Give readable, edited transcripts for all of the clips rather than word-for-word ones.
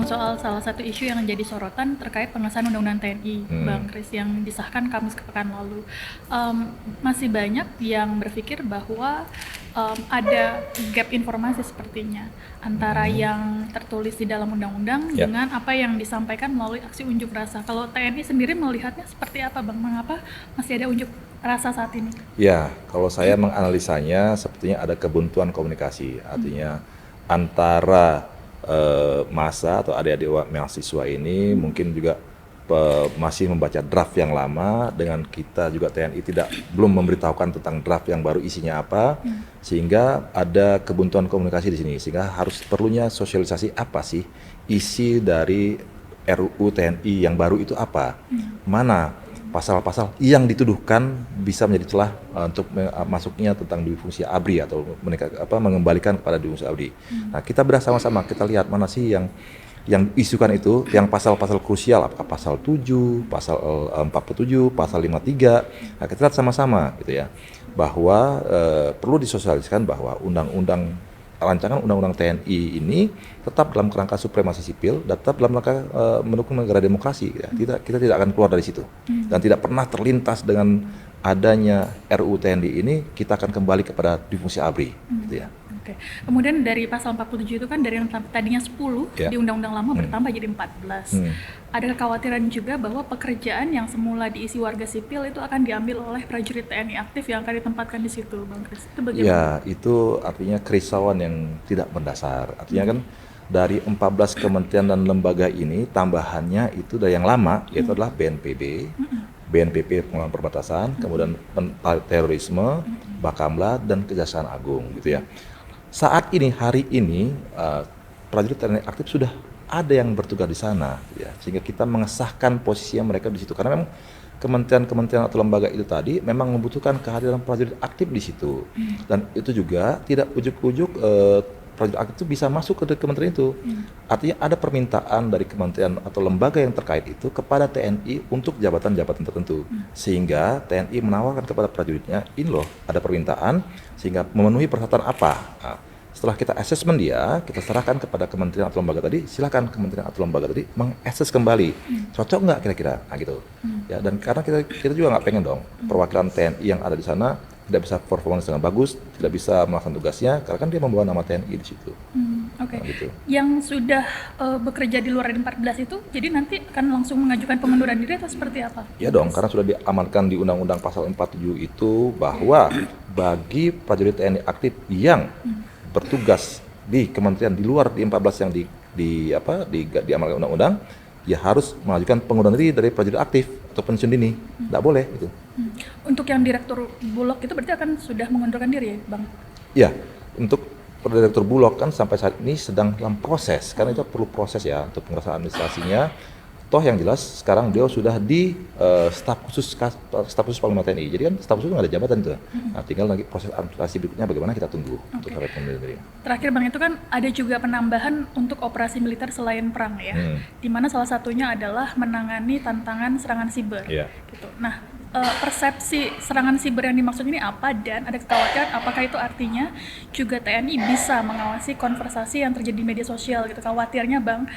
menyinggung soal salah satu isu yang menjadi sorotan terkait pengesahan Undang-Undang TNI, Bang Kris, yang disahkan Kamis pekan lalu. Masih banyak yang berpikir bahwa ada gap informasi sepertinya antara yang tertulis di dalam undang-undang dengan apa yang disampaikan melalui aksi unjuk rasa. Kalau TNI sendiri melihatnya seperti apa, Bang? Mengapa masih ada unjuk rasa saat ini? Ya, kalau saya menganalisanya sepertinya ada kebuntuan komunikasi, artinya antara massa atau adik-adik mahasiswa ini mungkin juga masih membaca draft yang lama, dengan kita juga TNI belum memberitahukan tentang draft yang baru isinya apa, sehingga ada kebuntuan komunikasi di sini, sehingga harus perlunya sosialisasi apa sih isi dari RUU TNI yang baru itu apa, mana pasal-pasal yang dituduhkan bisa menjadi celah untuk masuknya tentang duit fungsi ABRI atau mengembalikan kepada duit fungsi ABRI. Nah, kita bedah sama-sama, kita lihat mana sih yang isukan itu, yang pasal-pasal krusial, apakah pasal 7, pasal 47, pasal 53. Nah, kita lihat sama-sama gitu ya, bahwa perlu disosialisasikan bahwa rancangan undang-undang TNI ini tetap dalam kerangka supremasi sipil, tetap dalam rangka mendukung negara demokrasi. Ya. Kita tidak akan keluar dari situ, dan tidak pernah terlintas dengan adanya RUU TNI ini kita akan kembali kepada difungsi ABRI. Gitu ya. Oke. Kemudian dari pasal 47 itu kan dari yang tadinya 10 di undang-undang lama bertambah jadi 14. Ada kekhawatiran juga bahwa pekerjaan yang semula diisi warga sipil itu akan diambil oleh prajurit TNI aktif yang akan ditempatkan di situ, Bang Kris. Itu bagaimana? Ya, itu artinya kerisauan yang tidak mendasar. Artinya kan dari 14 kementerian dan lembaga ini, tambahannya itu dari yang lama, yaitu adalah BNPB, BNPB Pengelolaan Perbatasan, kemudian terorisme, Bakamla, dan Kejaksaan Agung, gitu ya. Saat ini, hari ini, prajurit TNI aktif sudah ada yang bertugas di sana, ya, sehingga kita mengesahkan posisinya mereka di situ. Karena memang kementerian-kementerian atau lembaga itu tadi memang membutuhkan kehadiran prajurit aktif di situ, dan itu juga tidak ujuk-ujuk prajurit aktif itu bisa masuk ke kementerian itu. Artinya ada permintaan dari kementerian atau lembaga yang terkait itu kepada TNI untuk jabatan-jabatan tertentu, sehingga TNI menawarkan kepada prajuritnya, ini loh ada permintaan, sehingga memenuhi persyaratan apa. Nah, setelah kita asesmen dia, kita serahkan kepada kementerian atau lembaga tadi, silakan kementerian atau lembaga tadi mengakses kembali, cocok nggak kira-kira, nah gitu. Ya, dan karena kita juga nggak pengen dong perwakilan TNI yang ada di sana tidak bisa performance dengan bagus, tidak bisa melakukan tugasnya, karena kan dia membawa nama TNI di situ. Oke. Nah, gitu. Yang sudah bekerja di luar dari 14 itu, jadi nanti akan langsung mengajukan pengunduran diri atau seperti apa? Ya dong, karena sudah diamankan di Undang-Undang Pasal 47 itu bahwa bagi prajurit TNI aktif yang bertugas di kementerian di luar di 14 yang diamalkan undang-undang, ya harus mengajukan pengunduran diri dari prajurit aktif atau pensiun dini. Tidak boleh itu. Untuk yang direktur Bulog itu berarti akan sudah mengundurkan diri ya, Bang? Ya, untuk direktur Bulog kan sampai saat ini sedang dalam proses, karena itu perlu proses ya untuk pengurusan administrasinya. Toh yang jelas sekarang dia sudah di staf khusus Panglima TNI. Jadi kan staf khusus nggak ada jabatan itu. Nah, tinggal lagi proses administrasi berikutnya bagaimana kita tunggu untuk sampai pengunduran diri. Terakhir, Bang, itu kan ada juga penambahan untuk operasi militer selain perang ya, di mana salah satunya adalah menangani tantangan serangan siber. Gitu. Nah, persepsi serangan siber yang dimaksud ini apa, dan ada kekhawatiran apakah itu artinya juga TNI bisa mengawasi konversasi yang terjadi di media sosial gitu. Khawatirnya, Bang,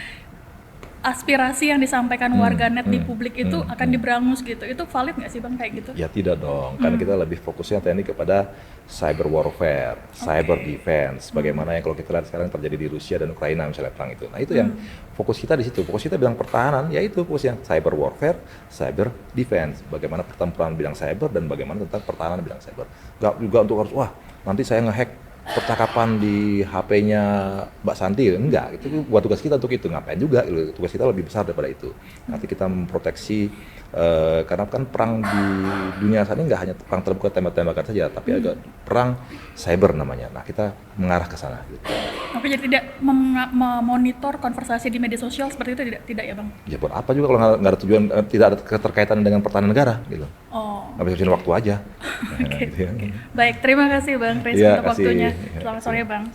aspirasi yang disampaikan warganet di publik itu akan diberangus gitu. Itu valid nggak sih, Bang, kayak gitu? Ya tidak dong, karena kita lebih fokusnya TNI kepada cyber warfare, cyber defense. Bagaimana yang kalau kita lihat sekarang terjadi di Rusia dan Ukraina misalnya perang itu. Nah itu yang fokus kita di situ. Fokus kita bidang pertahanan, yaitu fokusnya cyber warfare, cyber defense. Bagaimana pertempuran bidang cyber dan bagaimana tentang pertahanan bidang cyber. Gak juga untuk harus nanti saya ngehack percakapan di HP-nya Mbak Santi, enggak, itu buat tugas kita untuk itu, ngapain juga, tugas kita lebih besar daripada itu. Nanti kita memproteksi, karena kan perang di dunia saat ini nggak hanya perang terbuka tembak-tembakan saja, tapi ada perang cyber namanya. Nah, kita mengarah ke sana. Gitu. Oke, jadi tidak memonitor konversasi di media sosial seperti itu, tidak ya, Bang? Ya buat apa juga kalau nggak ada tujuan, tidak ada keterkaitan dengan pertahanan negara, gitu. Nggak bisa waktu aja. Baik, terima kasih Bang Kris untuk waktunya. Selamat sore, Bang.